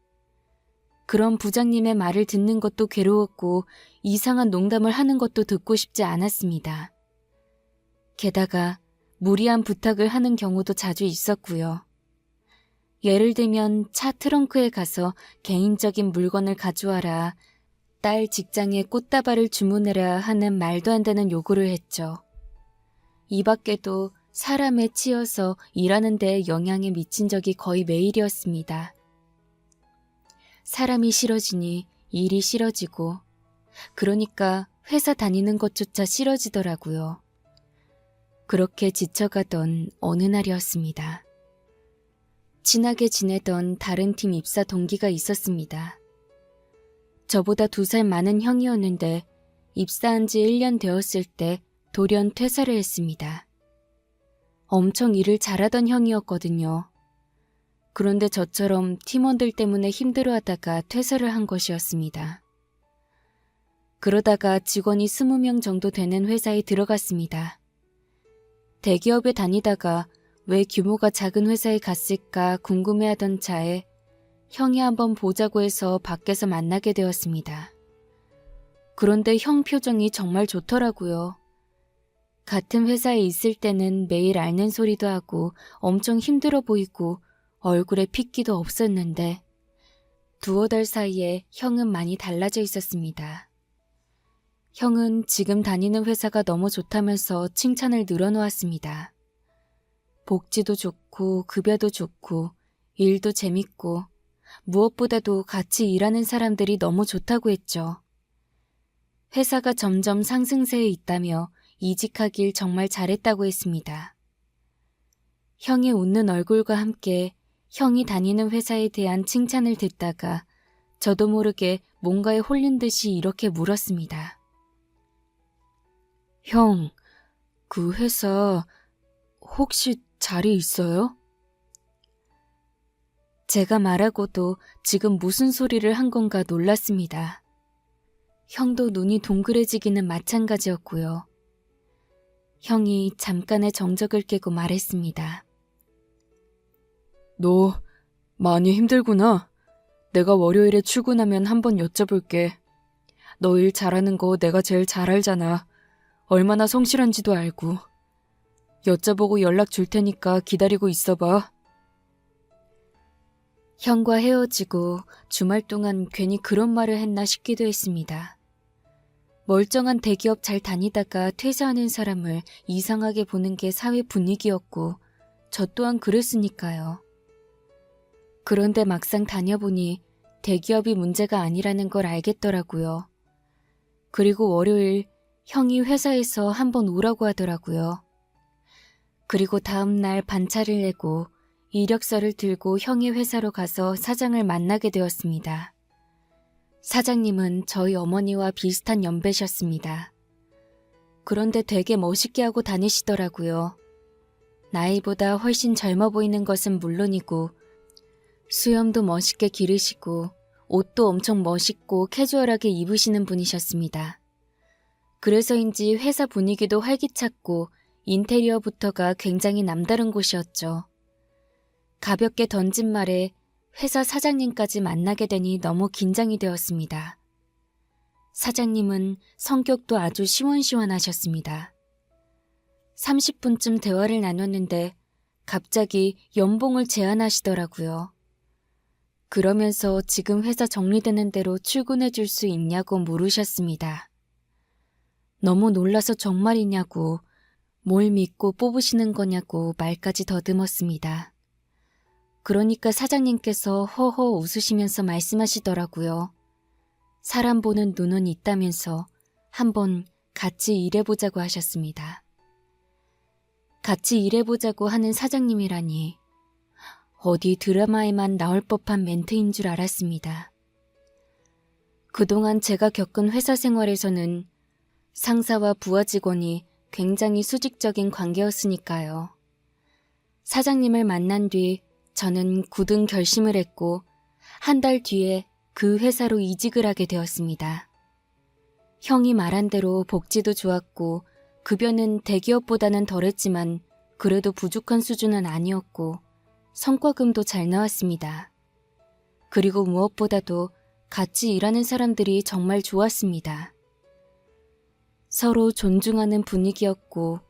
Speaker 1: 그런 부장님의 말을 듣는 것도 괴로웠고 이상한 농담을 하는 것도 듣고 싶지 않았습니다. 게다가 무리한 부탁을 하는 경우도 자주 있었고요. 예를 들면 차 트렁크에 가서 개인적인 물건을 가져와라, 딸 직장에 꽃다발을 주문해라 하는 말도 안 되는 요구를 했죠. 이 밖에도 사람에 치여서 일하는 데에 영향에 미친 적이 거의 매일이었습니다. 사람이 싫어지니 일이 싫어지고, 그러니까 회사 다니는 것조차 싫어지더라고요. 그렇게 지쳐가던 어느 날이었습니다. 친하게 지내던 다른 팀 입사 동기가 있었습니다. 저보다 2살 많은 형이었는데 입사한 지 1년 되었을 때 돌연 퇴사를 했습니다. 엄청 일을 잘하던 형이었거든요. 그런데 저처럼 팀원들 때문에 힘들어하다가 퇴사를 한 것이었습니다. 그러다가 직원이 20명 정도 되는 회사에 들어갔습니다. 대기업에 다니다가 왜 규모가 작은 회사에 갔을까 궁금해하던 차에 형이 한번 보자고 해서 밖에서 만나게 되었습니다. 그런데 형 표정이 정말 좋더라고요. 같은 회사에 있을 때는 매일 앓는 소리도 하고 엄청 힘들어 보이고 얼굴에 핏기도 없었는데 2-5달 사이에 형은 많이 달라져 있었습니다. 형은 지금 다니는 회사가 너무 좋다면서 칭찬을 늘어놓았습니다. 복지도 좋고 급여도 좋고 일도 재밌고 무엇보다도 같이 일하는 사람들이 너무 좋다고 했죠. 회사가 점점 상승세에 있다며 이직하길 정말 잘했다고 했습니다. 형의 웃는 얼굴과 함께 형이 다니는 회사에 대한 칭찬을 듣다가 저도 모르게 뭔가에 홀린 듯이 이렇게 물었습니다. 형, 그 회사 혹시 자리 있어요? 제가 말하고도 지금 무슨 소리를 한 건가 놀랐습니다. 형도 눈이 동그래지기는 마찬가지였고요. 형이 잠깐의 정적을 깨고 말했습니다. 너 많이 힘들구나.
Speaker 2: 내가 월요일에 출근하면 한번 여쭤볼게. 너 일 잘하는 거 내가 제일 잘 알잖아. 얼마나 성실한지도 알고. 여쭤보고 연락 줄 테니까 기다리고 있어봐.
Speaker 1: 형과 헤어지고 주말 동안 괜히 그런 말을 했나 싶기도 했습니다. 멀쩡한 대기업 잘 다니다가 퇴사하는 사람을 이상하게 보는 게 사회 분위기였고 저 또한 그랬으니까요. 그런데 막상 다녀보니 대기업이 문제가 아니라는 걸 알겠더라고요. 그리고 월요일 형이 회사에서 한번 오라고 하더라고요. 그리고 다음날 반차를 내고 이력서를 들고 형의 회사로 가서 사장을 만나게 되었습니다. 사장님은 저희 어머니와 비슷한 연배셨습니다. 그런데 되게 멋있게 하고 다니시더라고요. 나이보다 훨씬 젊어 보이는 것은 물론이고 수염도 멋있게 기르시고 옷도 엄청 멋있고 캐주얼하게 입으시는 분이셨습니다. 그래서인지 회사 분위기도 활기찼고 인테리어부터가 굉장히 남다른 곳이었죠. 가볍게 던진 말에 회사 사장님까지 만나게 되니 너무 긴장이 되었습니다. 사장님은 성격도 아주 시원시원하셨습니다. 30분쯤 대화를 나눴는데 갑자기 연봉을 제안하시더라고요. 그러면서 지금 회사 정리되는 대로 출근해 줄 수 있냐고 물으셨습니다. 너무 놀라서 정말이냐고, 뭘 믿고 뽑으시는 거냐고 말까지 더듬었습니다. 그러니까 사장님께서 허허 웃으시면서 말씀하시더라고요. 사람 보는 눈은 있다면서 한번 같이 일해보자고 하셨습니다. 같이 일해보자고 하는 사장님이라니 어디 드라마에만 나올 법한 멘트인 줄 알았습니다. 그동안 제가 겪은 회사 생활에서는 상사와 부하 직원이 굉장히 수직적인 관계였으니까요. 사장님을 만난 뒤 저는 굳은 결심을 했고 한 달 뒤에 그 회사로 이직을 하게 되었습니다. 형이 말한 대로 복지도 좋았고 급여는 대기업보다는 덜했지만 그래도 부족한 수준은 아니었고 성과금도 잘 나왔습니다. 그리고 무엇보다도 같이 일하는 사람들이 정말 좋았습니다. 서로 존중하는 분위기였고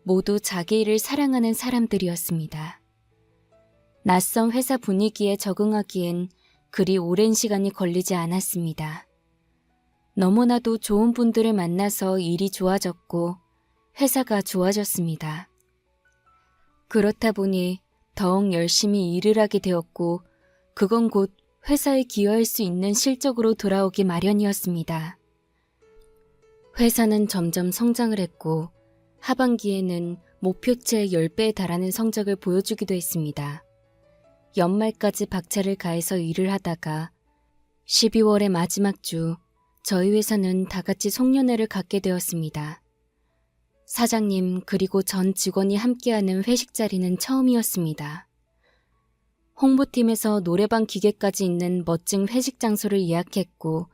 Speaker 1: 모두 자기 일을 사랑하는 사람들이었습니다. 낯선 회사 분위기에 적응하기엔 그리 오랜 시간이 걸리지 않았습니다. 너무나도 좋은 분들을 만나서 일이 좋아졌고 회사가 좋아졌습니다. 그렇다 보니 더욱 열심히 일을 하게 되었고 그건 곧 회사에 기여할 수 있는 실적으로 돌아오기 마련이었습니다. 회사는 점점 성장을 했고 하반기에는 목표치의 10배에 달하는 성적을 보여주기도 했습니다. 연말까지 박차를 가해서 일을 하다가 12월의 마지막 주 저희 회사는 다 같이 송년회를 갖게 되었습니다. 사장님 그리고 전 직원이 함께하는 회식 자리는 처음이었습니다. 홍보팀에서 노래방 기계까지 있는 멋진 회식 장소를 예약했고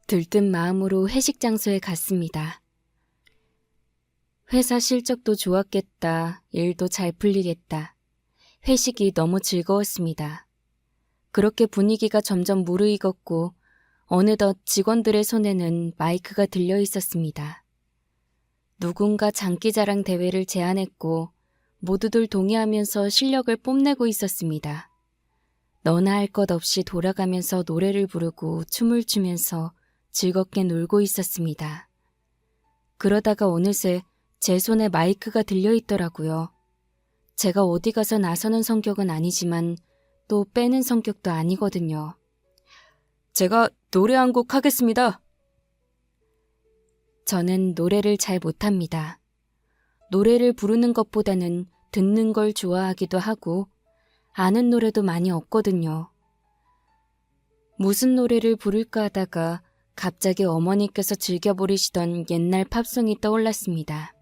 Speaker 1: 들뜬 마음으로 회식 장소에 갔습니다. 회사 실적도 좋았겠다. 일도 잘 풀리겠다. 회식이 너무 즐거웠습니다. 그렇게 분위기가 점점 무르익었고 어느덧 직원들의 손에는 마이크가 들려 있었습니다. 누군가 장기자랑 대회를 제안했고 모두들 동의하면서 실력을 뽐내고 있었습니다. 너나 할 것 없이 돌아가면서 노래를 부르고 춤을 추면서 즐겁게 놀고 있었습니다. 그러다가 어느새 제 손에 마이크가 들려 있더라고요. 제가 어디 가서 나서는 성격은 아니지만 또 빼는 성격도 아니거든요.
Speaker 2: 제가 노래 한 곡 하겠습니다.
Speaker 1: 저는 노래를 잘 못합니다. 노래를 부르는 것보다는 듣는 걸 좋아하기도 하고 아는 노래도 많이 없거든요. 무슨 노래를 부를까 하다가 갑자기 어머니께서 즐겨 부르시던 옛날 팝송이 떠올랐습니다.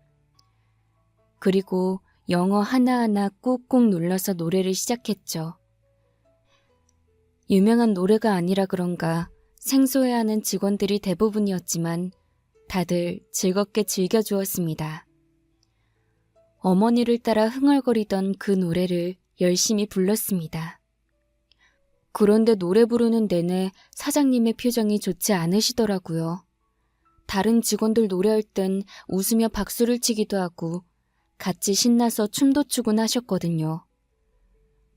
Speaker 1: 그리고 영어 하나하나 꾹꾹 눌러서 노래를 시작했죠. 유명한 노래가 아니라 그런가 생소해하는 직원들이 대부분이었지만 다들 즐겁게 즐겨주었습니다. 어머니를 따라 흥얼거리던 그 노래를 열심히 불렀습니다. 그런데 노래 부르는 내내 사장님의 표정이 좋지 않으시더라고요. 다른 직원들 노래할 땐 웃으며 박수를 치기도 하고 같이 신나서 춤도 추곤 하셨거든요.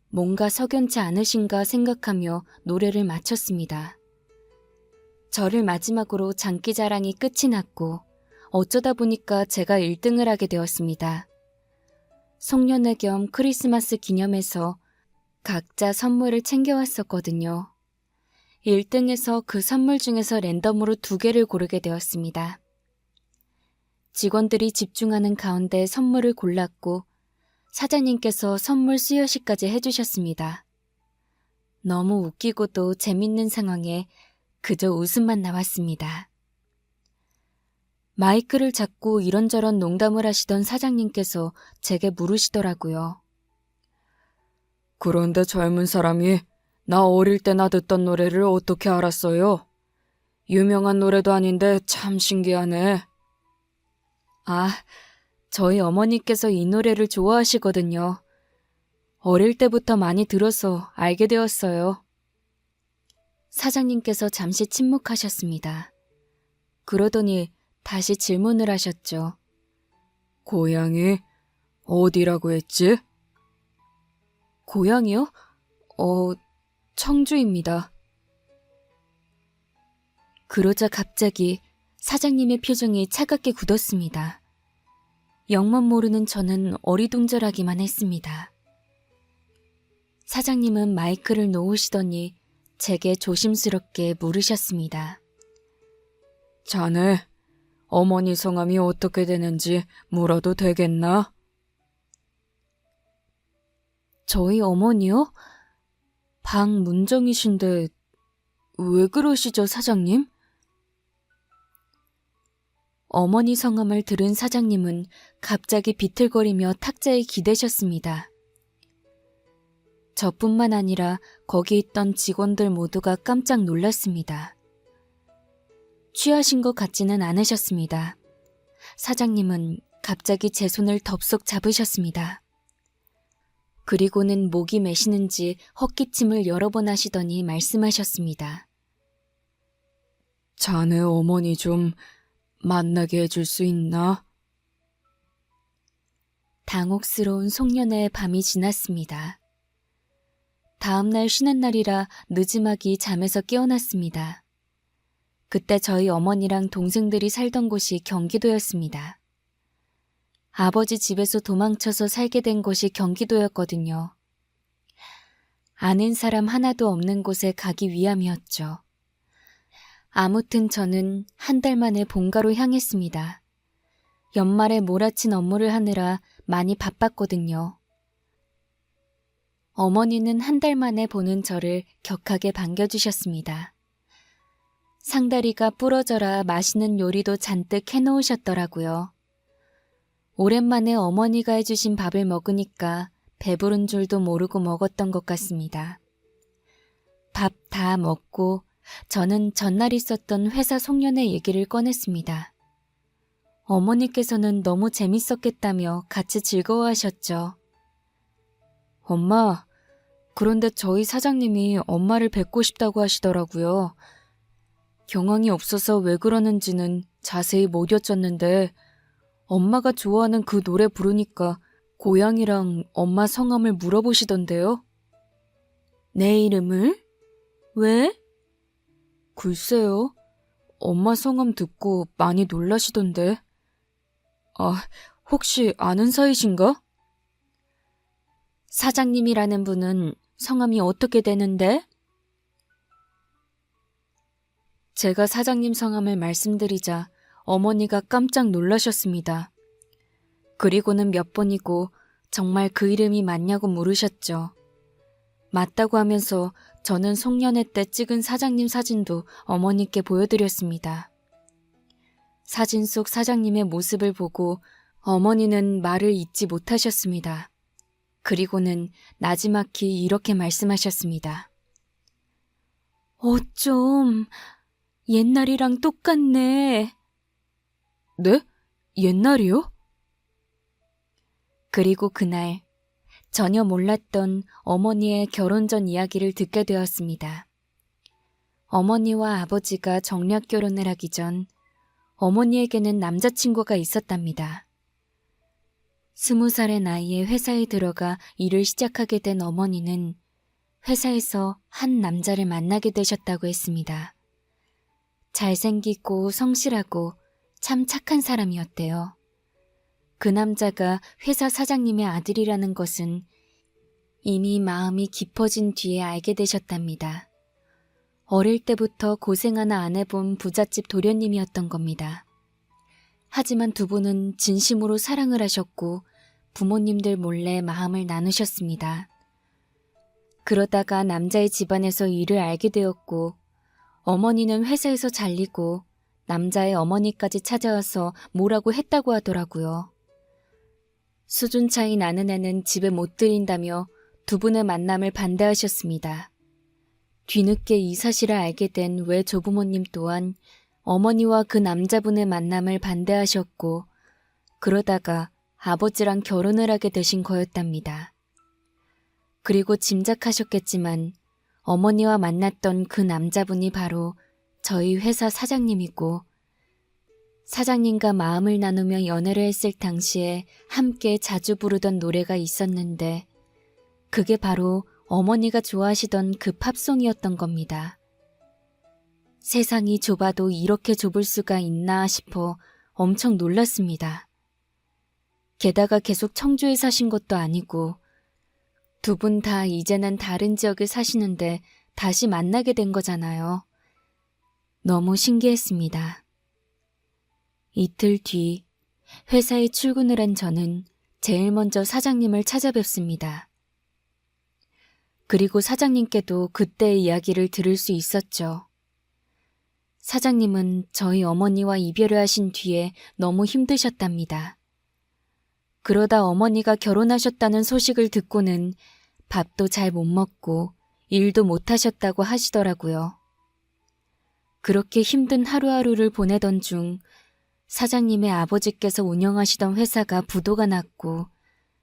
Speaker 1: 뭔가 석연치 않으신가 생각하며 노래를 마쳤습니다. 저를 마지막으로 장기자랑이 끝이 났고 어쩌다 보니까 제가 1등을 하게 되었습니다. 송년회 겸 크리스마스 기념해서 각자 선물을 챙겨왔었거든요. 1등에서 그 선물 중에서 랜덤으로 2개를 고르게 되었습니다. 직원들이 집중하는 가운데 선물을 골랐고 사장님께서 선물 수여식까지 해주셨습니다. 너무 웃기고도 재밌는 상황에 그저 웃음만 나왔습니다. 마이크를 잡고 이런저런 농담을 하시던 사장님께서 제게 물으시더라고요.
Speaker 2: 그런데 젊은 사람이 나 어릴 때나 듣던 노래를 어떻게 알았어요? 유명한 노래도 아닌데 참 신기하네.
Speaker 1: 아, 저희 어머니께서 이 노래를 좋아하시거든요. 어릴 때부터 많이 들어서 알게 되었어요. 사장님께서 잠시 침묵하셨습니다. 그러더니 다시 질문을 하셨죠.
Speaker 2: 고향이 어디라고 했지?
Speaker 1: 고향이요? 청주입니다. 그러자 갑자기 사장님의 표정이 차갑게 굳었습니다. 영문 모르는 저는 어리둥절하기만 했습니다. 사장님은 마이크를 놓으시더니 제게 조심스럽게 물으셨습니다.
Speaker 2: 자네, 어머니 성함이 어떻게 되는지 물어도 되겠나?
Speaker 1: 저희 어머니요? 박문정이신데 왜 그러시죠, 사장님? 어머니 성함을 들은 사장님은 갑자기 비틀거리며 탁자에 기대셨습니다. 저뿐만 아니라 거기 있던 직원들 모두가 깜짝 놀랐습니다. 취하신 것 같지는 않으셨습니다. 사장님은 갑자기 제 손을 덥석 잡으셨습니다. 그리고는 목이 메시는지 헛기침을 여러 번 하시더니 말씀하셨습니다.
Speaker 2: 자네 어머니 좀 만나게 해줄 수 있나?
Speaker 1: 당혹스러운 송년회의 밤이 지났습니다. 다음날 쉬는 날이라 늦지막이 잠에서 깨어났습니다. 그때 저희 어머니랑 동생들이 살던 곳이 경기도였습니다. 아버지 집에서 도망쳐서 살게 된 곳이 경기도였거든요. 아는 사람 하나도 없는 곳에 가기 위함이었죠. 아무튼 저는 한 달 만에 본가로 향했습니다. 연말에 몰아친 업무를 하느라 많이 바빴거든요. 어머니는 한 달 만에 보는 저를 격하게 반겨주셨습니다. 상다리가 부러져라 맛있는 요리도 잔뜩 해놓으셨더라고요. 오랜만에 어머니가 해주신 밥을 먹으니까 배부른 줄도 모르고 먹었던 것 같습니다. 밥 다 먹고 저는 전날 있었던 회사 송년회 얘기를 꺼냈습니다. 어머니께서는 너무 재밌었겠다며 같이 즐거워하셨죠.
Speaker 2: 엄마, 그런데 저희 사장님이 엄마를 뵙고 싶다고 하시더라고요. 경황이 없어서 왜 그러는지는 자세히 못 여쭸는데 엄마가 좋아하는 그 노래 부르니까 고향이랑 엄마 성함을 물어보시던데요.
Speaker 1: 내 이름을? 왜?
Speaker 2: 글쎄요. 엄마 성함 듣고 많이 놀라시던데. 아, 혹시 아는 사이신가?
Speaker 1: 사장님이라는 분은 성함이 어떻게 되는데? 제가 사장님 성함을 말씀드리자 어머니가 깜짝 놀라셨습니다. 그리고는 몇 번이고 정말 그 이름이 맞냐고 물으셨죠. 맞다고 하면서 저는 송년회 때 찍은 사장님 사진도 어머니께 보여드렸습니다. 사진 속 사장님의 모습을 보고 어머니는 말을 잇지 못하셨습니다. 그리고는 나지막히 이렇게 말씀하셨습니다. 어쩜 옛날이랑 똑같네.
Speaker 2: 네? 옛날이요?
Speaker 1: 그리고 그날 전혀 몰랐던 어머니의 결혼 전 이야기를 듣게 되었습니다. 어머니와 아버지가 정략 결혼을 하기 전 어머니에게는 남자친구가 있었답니다. 20살의 나이에 회사에 들어가 일을 시작하게 된 어머니는 회사에서 한 남자를 만나게 되셨다고 했습니다. 잘생기고 성실하고 참 착한 사람이었대요. 그 남자가 회사 사장님의 아들이라는 것은 이미 마음이 깊어진 뒤에 알게 되셨답니다. 어릴 때부터 고생 하나 안 해본 부잣집 도련님이었던 겁니다. 하지만 두 분은 진심으로 사랑을 하셨고 부모님들 몰래 마음을 나누셨습니다. 그러다가 남자의 집안에서 일을 알게 되었고 어머니는 회사에서 잘리고 남자의 어머니까지 찾아와서 뭐라고 했다고 하더라고요. 수준 차이 나는 애는 집에 못 들인다며 두 분의 만남을 반대하셨습니다. 뒤늦게 이 사실을 알게 된 외조부모님 또한 어머니와 그 남자분의 만남을 반대하셨고 그러다가 아버지랑 결혼을 하게 되신 거였답니다. 그리고 짐작하셨겠지만 어머니와 만났던 그 남자분이 바로 저희 회사 사장님이고 사장님과 마음을 나누며 연애를 했을 당시에 함께 자주 부르던 노래가 있었는데 그게 바로 어머니가 좋아하시던 그 팝송이었던 겁니다. 세상이 좁아도 이렇게 좁을 수가 있나 싶어 엄청 놀랐습니다. 게다가 계속 청주에 사신 것도 아니고 두 분 다 이제는 다른 지역에 사시는데 다시 만나게 된 거잖아요. 너무 신기했습니다. 이틀 뒤 회사에 출근을 한 저는 제일 먼저 사장님을 찾아뵙습니다. 그리고 사장님께도 그때의 이야기를 들을 수 있었죠. 사장님은 저희 어머니와 이별을 하신 뒤에 너무 힘드셨답니다. 그러다 어머니가 결혼하셨다는 소식을 듣고는 밥도 잘 못 먹고 일도 못 하셨다고 하시더라고요. 그렇게 힘든 하루하루를 보내던 중 사장님의 아버지께서 운영하시던 회사가 부도가 났고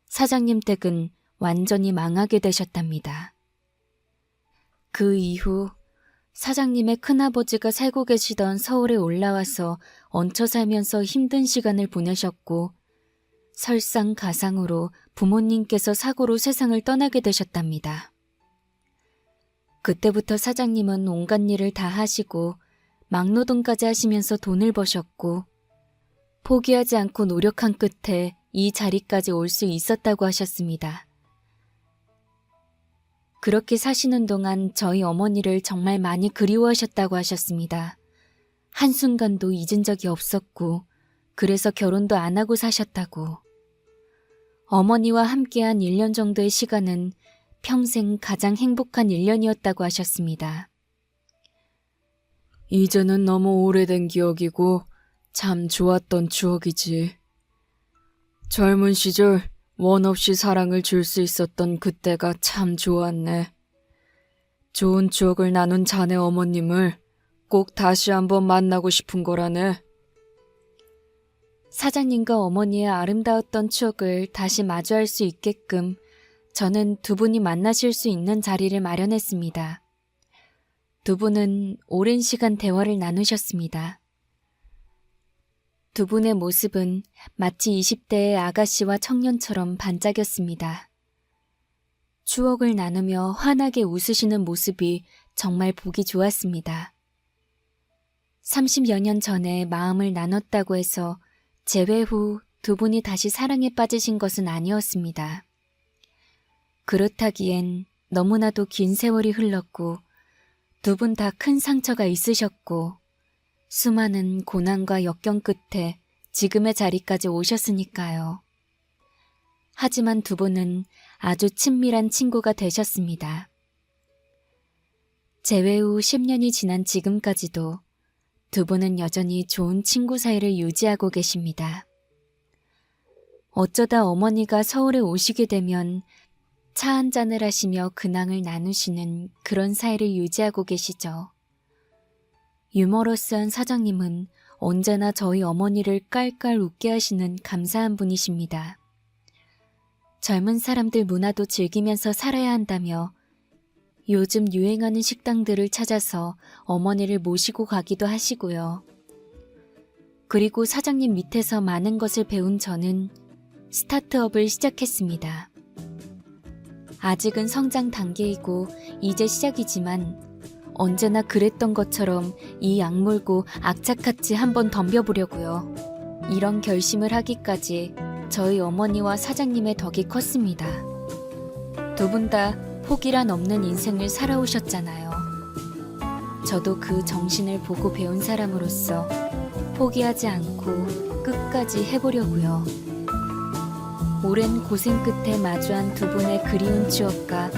Speaker 1: 사장님 댁은 완전히 망하게 되셨답니다. 그 이후 사장님의 큰아버지가 살고 계시던 서울에 올라와서 얹혀 살면서 힘든 시간을 보내셨고 설상가상으로 부모님께서 사고로 세상을 떠나게 되셨답니다. 그때부터 사장님은 온갖 일을 다 하시고 막노동까지 하시면서 돈을 버셨고 포기하지 않고 노력한 끝에 이 자리까지 올 수 있었다고 하셨습니다. 그렇게 사시는 동안 저희 어머니를 정말 많이 그리워하셨다고 하셨습니다. 한순간도 잊은 적이 없었고 그래서 결혼도 안 하고 사셨다고. 어머니와 함께한 1년 정도의 시간은 평생 가장 행복한 1년이었다고 하셨습니다.
Speaker 2: 이제는 너무 오래된 기억이고 참 좋았던 추억이지. 젊은 시절 원 없이 사랑을 줄 수 있었던 그때가 참 좋았네. 좋은 추억을 나눈 자네 어머님을 꼭 다시 한번 만나고 싶은 거라네.
Speaker 1: 사장님과 어머니의 아름다웠던 추억을 다시 마주할 수 있게끔 저는 두 분이 만나실 수 있는 자리를 마련했습니다. 두 분은 오랜 시간 대화를 나누셨습니다. 두 분의 모습은 마치 20대의 아가씨와 청년처럼 반짝였습니다. 추억을 나누며 환하게 웃으시는 모습이 정말 보기 좋았습니다. 30여 년 전에 마음을 나눴다고 해서 재회 후 두 분이 다시 사랑에 빠지신 것은 아니었습니다. 그렇다기엔 너무나도 긴 세월이 흘렀고 두 분 다 큰 상처가 있으셨고 수많은 고난과 역경 끝에 지금의 자리까지 오셨으니까요. 하지만 두 분은 아주 친밀한 친구가 되셨습니다. 재회 후 10년이 지난 지금까지도 두 분은 여전히 좋은 친구 사이를 유지하고 계십니다. 어쩌다 어머니가 서울에 오시게 되면 차 한 잔을 하시며 근황을 나누시는 그런 사이를 유지하고 계시죠. 유머러스한 사장님은 언제나 저희 어머니를 깔깔 웃게 하시는 감사한 분이십니다. 젊은 사람들 문화도 즐기면서 살아야 한다며 요즘 유행하는 식당들을 찾아서 어머니를 모시고 가기도 하시고요. 그리고 사장님 밑에서 많은 것을 배운 저는 스타트업을 시작했습니다. 아직은 성장 단계이고 이제 시작이지만 언제나 그랬던 것처럼 이 악물고 악착같이 한번 덤벼보려고요. 이런 결심을 하기까지 저희 어머니와 사장님의 덕이 컸습니다. 두 분 다 포기란 없는 인생을 살아오셨잖아요. 저도 그 정신을 보고 배운 사람으로서 포기하지 않고 끝까지 해보려고요. 오랜 고생 끝에 마주한 두 분의 그리운 추억과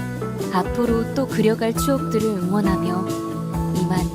Speaker 1: 앞으로 또 그려갈 추억들을 응원하며 이만